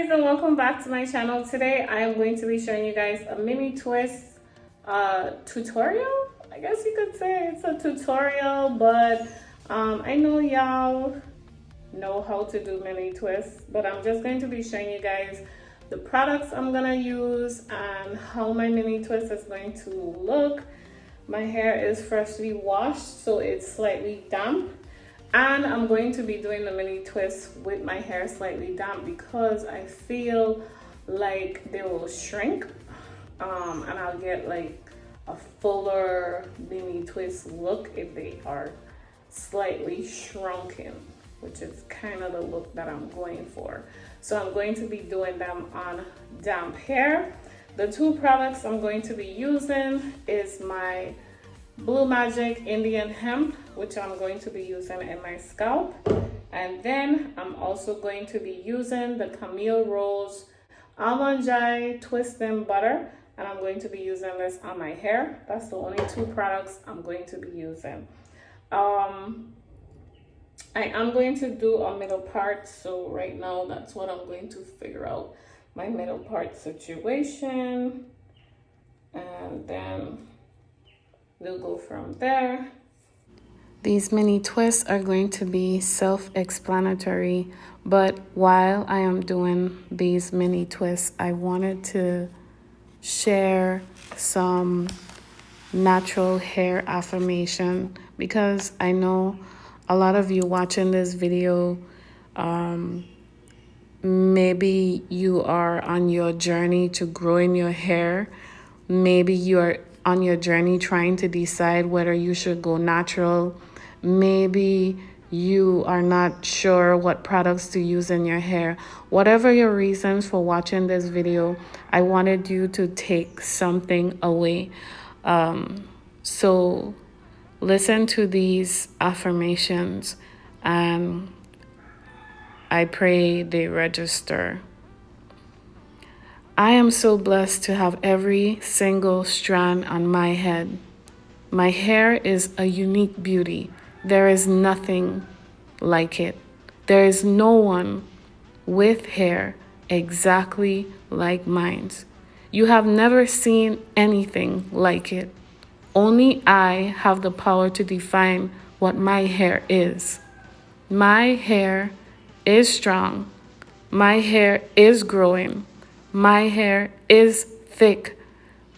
guys, and welcome back to my channel. Today I am going to be showing you guys a mini twist tutorial. I guess you could say it's a tutorial, but I know y'all know how to do mini twists, but I'm just going to be showing you guys the products I'm gonna use and how my mini twist is going to look. My hair is freshly washed, so it's slightly damp. And I'm going to be doing the mini twist with my hair slightly damp because I feel like they will shrink and I'll get like a fuller mini twist look if they are slightly shrunken, which is kind of the look that I'm going for. So I'm going to be doing them on damp hair. The two products I'm going to be using is my Blue Magic Indian Hemp, which I'm going to be using in my scalp. And then I'm also going to be using the Camille Rose Almond Twisting Butter, and I'm going to be using this on my hair. That's the only two products I'm going to be using. I am going to do a middle part, so right now that's what I'm going to figure out, my middle part situation, and then we'll go from there. These mini twists are going to be self-explanatory, but while I am doing these mini twists, I wanted to share some natural hair affirmation because I know a lot of you watching this video, maybe you are on your journey to growing your hair. Maybe you are on your journey trying to decide whether you should go natural. Maybe you are not sure what products to use in your hair. Whatever your reasons for watching this video, I wanted you to take something away. So listen to these affirmations and I pray they register. I am so blessed to have every single strand on my head. My hair is a unique beauty. There is nothing like it. There is no one with hair exactly like mine. You have never seen anything like it. Only I have the power to define what my hair is. My hair is strong. My hair is growing. My hair is thick.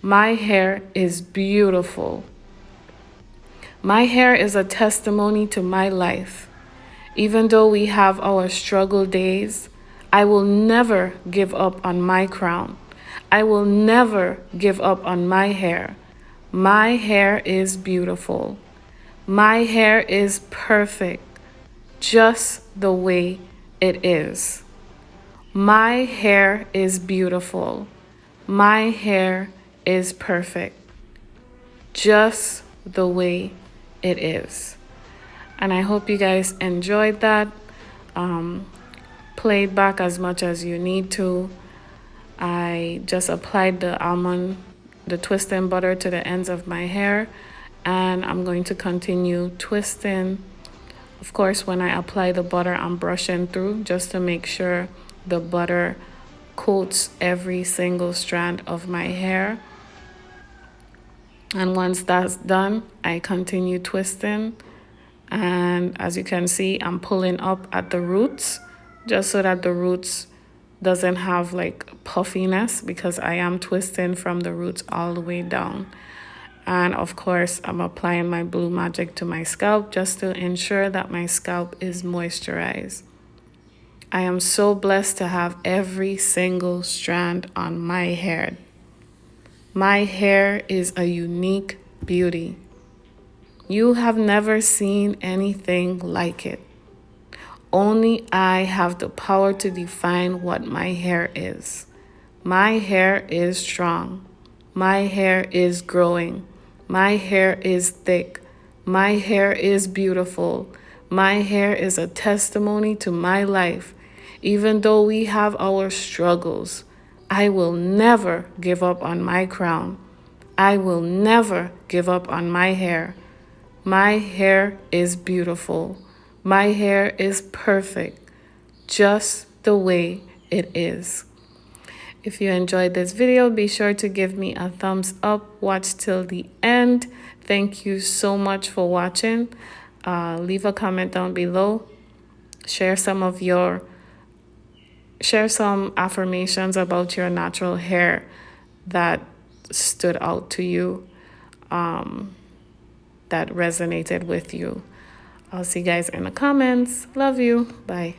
My hair is beautiful. My hair is a testimony to my life. Even though we have our struggle days, I will never give up on my crown. I will never give up on my hair. My hair is beautiful. My hair is perfect, just the way it is. My hair is beautiful. My hair is perfect, just the way it is. And I hope you guys enjoyed that. Play it back as much as you need to. I just applied the twisting butter to the ends of my hair, and I'm going to continue twisting. Of course, when I apply the butter, I'm brushing through just to make sure the butter coats every single strand of my hair. And once that's done, I continue twisting. And as you can see, I'm pulling up at the roots just so that the roots doesn't have like puffiness because I am twisting from the roots all the way down. And of course, I'm applying my Blue Magic to my scalp just to ensure that my scalp is moisturized. I am so blessed to have every single strand on my hair. My hair is a unique beauty. You have never seen anything like it. Only I have the power to define what my hair is. My hair is strong. My hair is growing. My hair is thick. My hair is beautiful. My hair is a testimony to my life. Even though we have our struggles, I will never give up on my crown. I will never give up on my hair. My hair is beautiful. My hair is perfect, just the way it is. If you enjoyed this video, be sure to give me a thumbs up. Watch till the end. Thank you so much for watching. Leave a comment down below. Share some affirmations about your natural hair that stood out to you, that resonated with you. I'll see you guys in the comments. Love you. Bye.